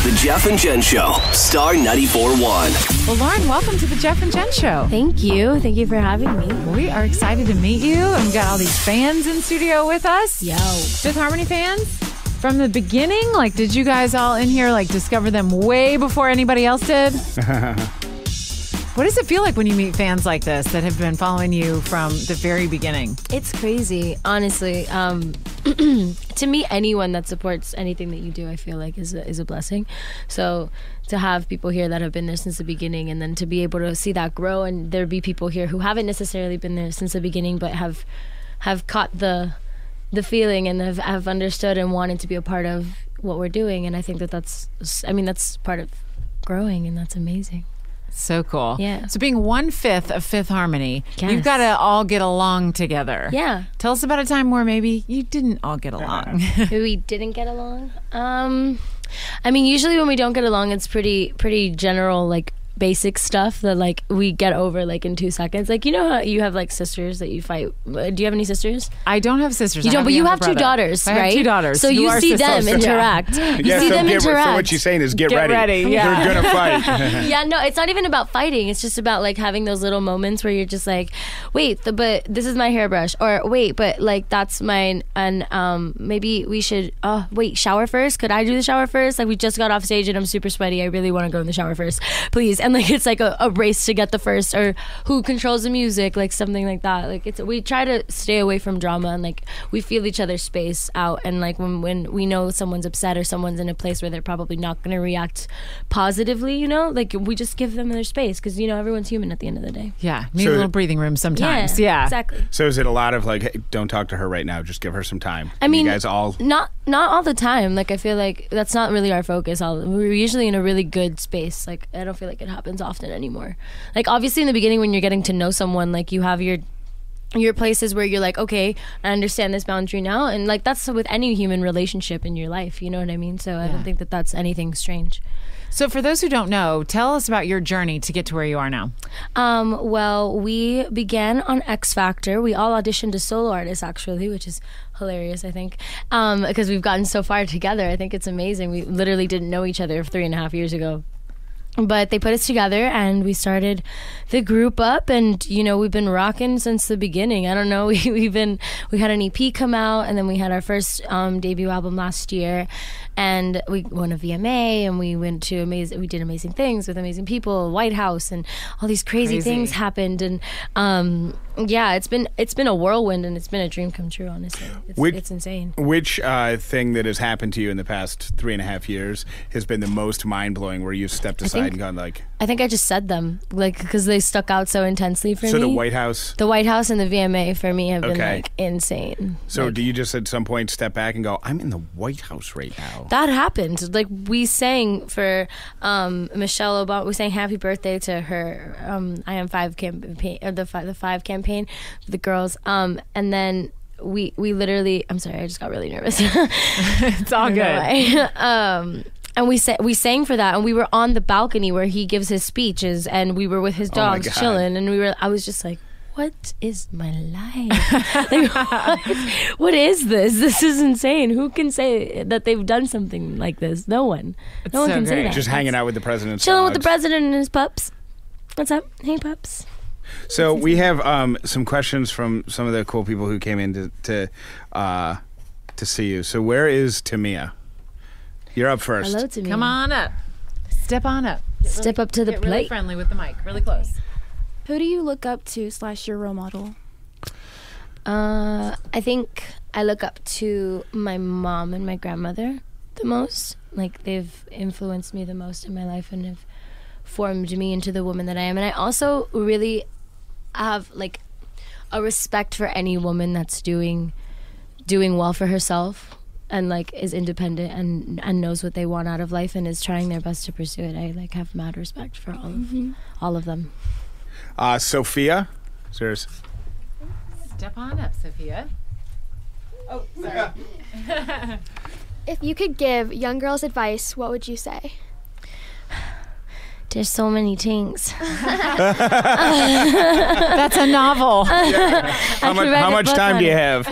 The Jeff and Jenn Show, Star 94.1. Well, Lauren, welcome to the Jeff and Jenn Show. Thank you. Thank you for having me. We are excited to meet you. And we've got all these fans in studio with us. Yo. Fifth Harmony fans? From the beginning? Like, did you guys all in here, like, discover them way before anybody else did? What does it feel like when you meet fans like this that have been following you from the very beginning? It's crazy, honestly. To meet anyone that supports anything that you do, I feel like is a blessing. So to have people here that have been there since the beginning, and then to be able to see that grow, and there be people here who haven't necessarily been there since the beginning, but have caught the feeling and have understood and wanted to be a part of what we're doing. And I think that's part of growing, and that's amazing. So cool. Yeah. So being 1/5 of Fifth Harmony, Yes. you've got to all get along together. Yeah. Tell us about a time where maybe you didn't all get along. We didn't get along. I mean, usually when we don't get along, it's pretty general, like basic stuff that like we get over like in 2 seconds. Like, you know how you have like sisters that you fight. Do you have any sisters? I don't have sisters. You don't, but you have two brother. daughters, I right? have two daughters. So who you are see sisters. them interact. Yeah, You see them interact. So what she's saying is get Get ready, yeah. You're gonna fight. Yeah, no, it's not even about fighting. It's just about like having those little moments where you're just like, wait, but this is my hairbrush, or wait, but like that's mine, and maybe we should. Wait, shower first. Could I do the shower first? Like we just got off stage and I'm super sweaty. I really want to go in the shower first, please. And like it's like a race to get the first, or who controls the music, like something like that. Like we try to stay away from drama, and like we feel each other's space out, and like when we know someone's upset or someone's in a place where they're probably not going to react positively, you know, like we just give them their space, because you know everyone's human at the end of the day. Yeah, need a little breathing room sometimes. Yeah, exactly. So is it a lot of like, hey, don't talk to her right now, just give her some time? I mean, you guys all not all the time. Like I feel like that's not really our focus. We're usually in a really good space. Like I don't feel like it happens often anymore. Like obviously in the beginning when you're getting to know someone, like you have your places where you're like, okay, I understand this boundary now, and like that's with any human relationship in your life, you know what I mean? So I don't think that that's anything strange. So for those who don't know, tell us about your journey to get to where you are now. Well, we began on X Factor. We all auditioned as solo artists, actually, which is hilarious, I think, because we've gotten so far together. I think it's amazing. We literally didn't know each other 3.5 years ago. But they put us together and we started the group up, and you know we've been rocking since the beginning. I don't know, we had an EP come out, and then we had our first debut album last year, and we won a VMA, and we did amazing things with amazing people, White House, and all these crazy things happened, and yeah, it's been a whirlwind, and it's been a dream come true. Honestly, it's insane. Which thing that has happened to you in the past 3.5 years has been the most mind blowing, where you've stepped aside and gone like? I think I just said them, like, because they stuck out so intensely for me. So the White House and the VMA for me have been like insane. So like, do you just at some point step back and go, I'm in the White House right now? That happened. Like we sang for Michelle Obama. We sang Happy Birthday to her I Am 5 campaign, or the 5 campaign, for the girls. And then we literally. I'm sorry, I just got really nervous. It's all good. And we sang for that, and we were on the balcony where he gives his speeches, and we were with his dogs chilling, and I was just like, what is my life? Like, what is this? This is insane. Who can say that they've done something like this? No one. No one can say that. Just hanging out with the president's chilling dogs. with the president and his pups. What's up? Hey, pups. So we have some questions from some of the cool people who came in to see you. So where is Tamia? You're up first. Hello, Tamia. Come on up. Step on up. Step up to the get plate. Really friendly with the mic. Really close. Who do you look up to / your role model? I think I look up to my mom and my grandmother the most. Like, they've influenced me the most in my life and have formed me into the woman that I am. And I also really have like a respect for any woman that's doing well for herself and like is independent and knows what they want out of life and is trying their best to pursue it. I like have mad respect for all of them. Sophia, serious. Step on up, Sophia. Oh, sorry. If you could give young girls advice, what would you say? There's so many things. That's a novel. How much time do you have?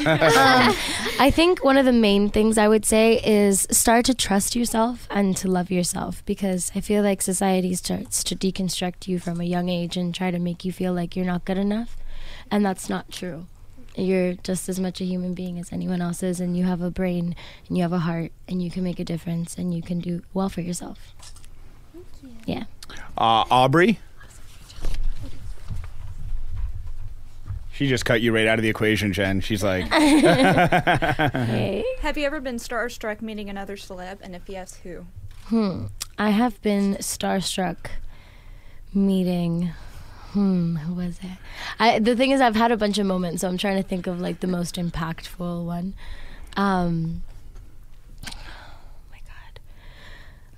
I think one of the main things I would say is start to trust yourself and to love yourself, because I feel like society starts to deconstruct you from a young age and try to make you feel like you're not good enough. And that's not true. You're just as much a human being as anyone else is, and you have a brain and you have a heart and you can make a difference and you can do well for yourself. Thank you. Yeah. Aubrey? She just cut you right out of the equation, Jen. She's like... Hey. Have you ever been starstruck meeting another celeb? And if yes, who? I have been starstruck meeting... who was it? The thing is, I've had a bunch of moments, so I'm trying to think of like the most impactful one.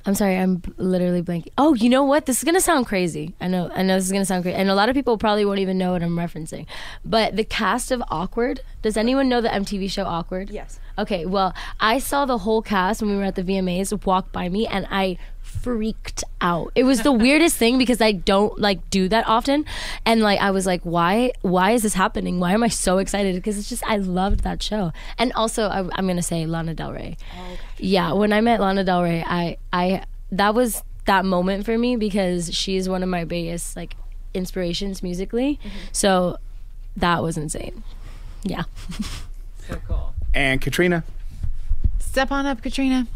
I'm sorry, I'm literally blanking. Oh, you know what? This is gonna sound crazy. I know this is gonna sound crazy, and a lot of people probably won't even know what I'm referencing. But the cast of Awkward. Does anyone know the MTV show Awkward? Yes. Okay, well, I saw the whole cast when we were at the VMAs walk by me, and I freaked out. It was the weirdest thing because I don't like do that often, and like I was like, why is this happening? Why am I so excited? Because it's just I loved that show. And also I'm gonna say Lana Del Rey. Oh, okay. Yeah, when I met Lana Del Rey, I that was that moment for me because she's one of my biggest like inspirations musically. So that was insane. Yeah. So cool. And Katrina? Step on up, Katrina.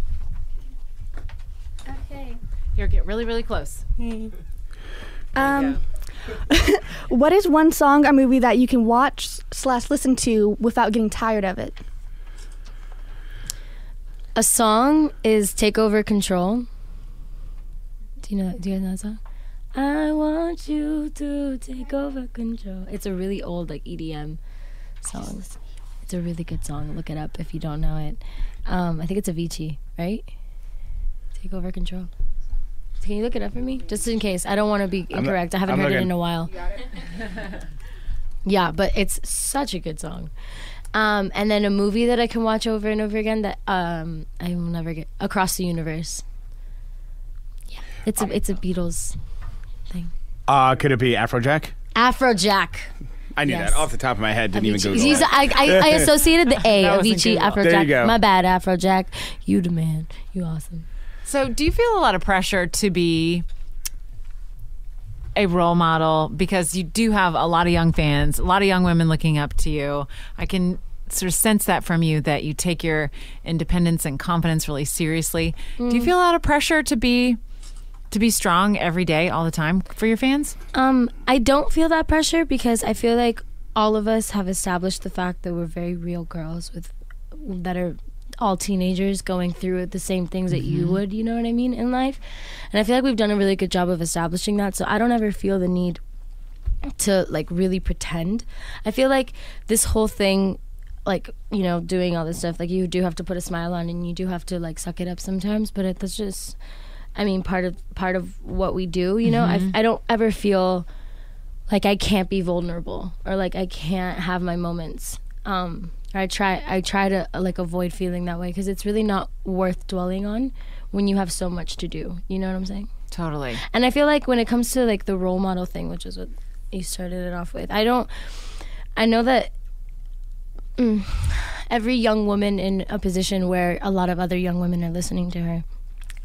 Okay. Here, get really, really close. What is one song or movie that you can watch / listen to without getting tired of it? A song is Take Over Control. Do you guys know that song? I want you to take over control. It's a really old like EDM song. It's a really good song. Look it up if you don't know it. I think it's Avicii, right? Take Over Control. Can you look it up for me? Just in case. I don't want to be incorrect. I haven't heard it in a while. You got it? Yeah, but it's such a good song. And then a movie that I can watch over and over again that I will never get. Across the Universe. Yeah, it's a Beatles thing. Could it be Afrojack? Afrojack. I knew that off the top of my head. Didn't even go. I associated the A. Avicii, Afrojack. There you go. My bad, Afrojack. You the man. You awesome. So do you feel a lot of pressure to be a role model? Because you do have a lot of young fans, a lot of young women looking up to you. I can sort of sense that from you, that you take your independence and confidence really seriously. Do you feel a lot of pressure to be strong every day, all the time for your fans? I don't feel that pressure because I feel like all of us have established the fact that we're very real girls that are all teenagers going through the same things that you would, you know what I mean, in life. And I feel like we've done a really good job of establishing that, so I don't ever feel the need to like really pretend. I feel like this whole thing, like, you know, doing all this stuff, like you do have to put a smile on and you do have to like suck it up sometimes, but that's just, I mean, part of what we do, you know. I don't ever feel like I can't be vulnerable or like I can't have my moments. I try to like avoid feeling that way because it's really not worth dwelling on when you have so much to do. You know what I'm saying? Totally. And I feel like when it comes to like the role model thing, which is what you started it off with, I know that every young woman in a position where a lot of other young women are listening to her,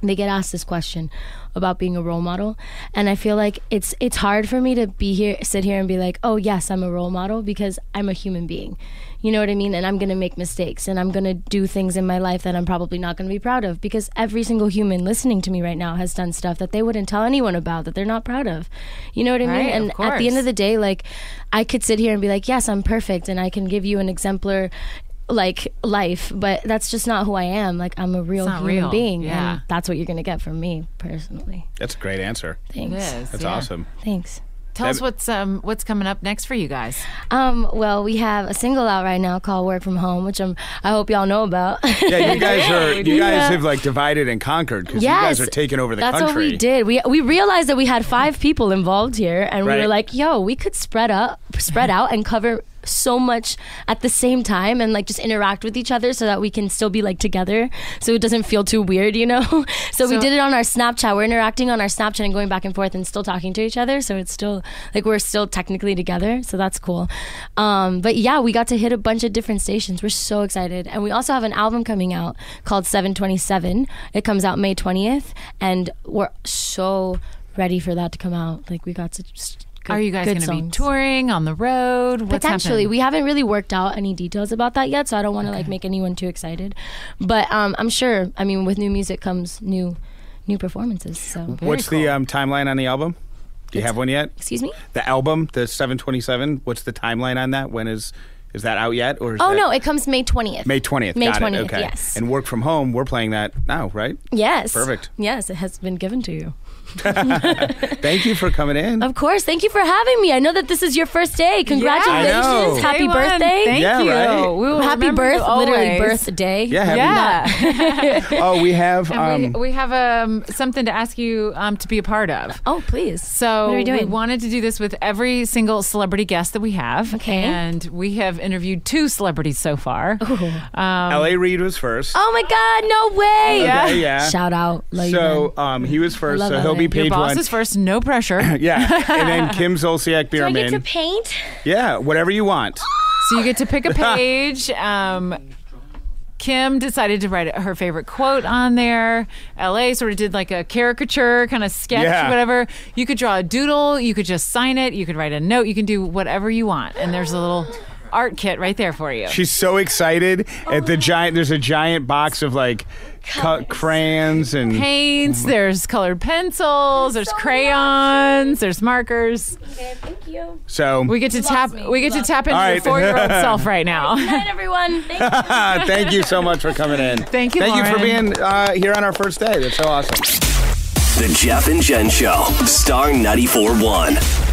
they get asked this question about being a role model, and I feel like it's hard for me to sit here and be like, oh yes, I'm a role model, because I'm a human being, you know what I mean, and I'm gonna make mistakes and I'm gonna do things in my life that I'm probably not gonna be proud of, because every single human listening to me right now has done stuff that they wouldn't tell anyone about, that they're not proud of, you know what I mean? Right, And at the end of the day, like, I could sit here and be like, yes, I'm perfect and I can give you an exemplar like life, but that's just not who I am. Like, I'm a real human being, and that's what you're gonna get from me personally. That's a great answer. Thanks. It is, That's awesome. Thanks. Tell us what's coming up next for you guys. Well, we have a single out right now called "Work from Home," which I hope y'all know about. Yeah, you guys have like divided and conquered, because you guys are taking over the country. That's what we did. We realized that we had 5 people involved here, and we were like, yo, we could spread out and cover so much at the same time and like just interact with each other so that we can still be like together, so it doesn't feel too weird, you know. So we did it on our Snapchat. We're interacting on our Snapchat and going back and forth and still talking to each other, so it's still like we're still technically together, so that's cool. But yeah, we got to hit a bunch of different stations. We're so excited. And we also have an album coming out called 727. It comes out May 20th, and we're so ready for that to come out. Like we got to just Are you guys going to be touring on the road? What's Potentially. happening? We haven't really worked out any details about that yet, so I don't want to like make anyone too excited. But I'm sure, I mean, with new music comes new performances. So What's the timeline on the album? Do you have one yet? Excuse me? The album, the 727, what's the timeline on that? When is that out yet? Or is no, it comes May 20th. May 20th. May Got 20th, it. Okay. yes. And Work From Home, we're playing that now, right? Yes. Perfect. Yes, it has been given to you. Thank you for coming in. Of course. Thank you for having me. I know that this is your first day. Congratulations. I know. Happy Day one. birthday. Thank Yeah, you. right. We will Happy remember you birth, literally always. birthday. Yeah, happy Oh, we have And we have something to ask you to be a part of. Oh, please. So What are we doing? wanted to do this with every single celebrity guest that we have. Okay. And we have interviewed 2 celebrities so far. L.A. Reid was first. Oh my God, no way. Okay, yeah. Shout out. Love you, So man. he was first, love so he'll LA. be Your Your page boss 1. is first, no pressure. Yeah. And then Kim Zolciak Do I get to Bierman. paint? Yeah, whatever you want. So you get to pick a page. Kim decided to write her favorite quote on there. LA sort of did like a caricature kind of sketch, Yeah. whatever. You could draw a doodle. You could just sign it. You could write a note. You can do whatever you want. And there's a little art kit right there for you. She's so excited at the giant. There's a giant box of like crayons and Paints, there's colored pencils, there's crayons, there's markers. Okay, thank you. so. We get to tap into All right. your 4-year-old self right now. Good night, everyone. Thank you. Thank you so much for coming in. Thank you, Thank you for Lauren. being here on our first day. That's so awesome. The Jeff and Jen Show, Star 94.1.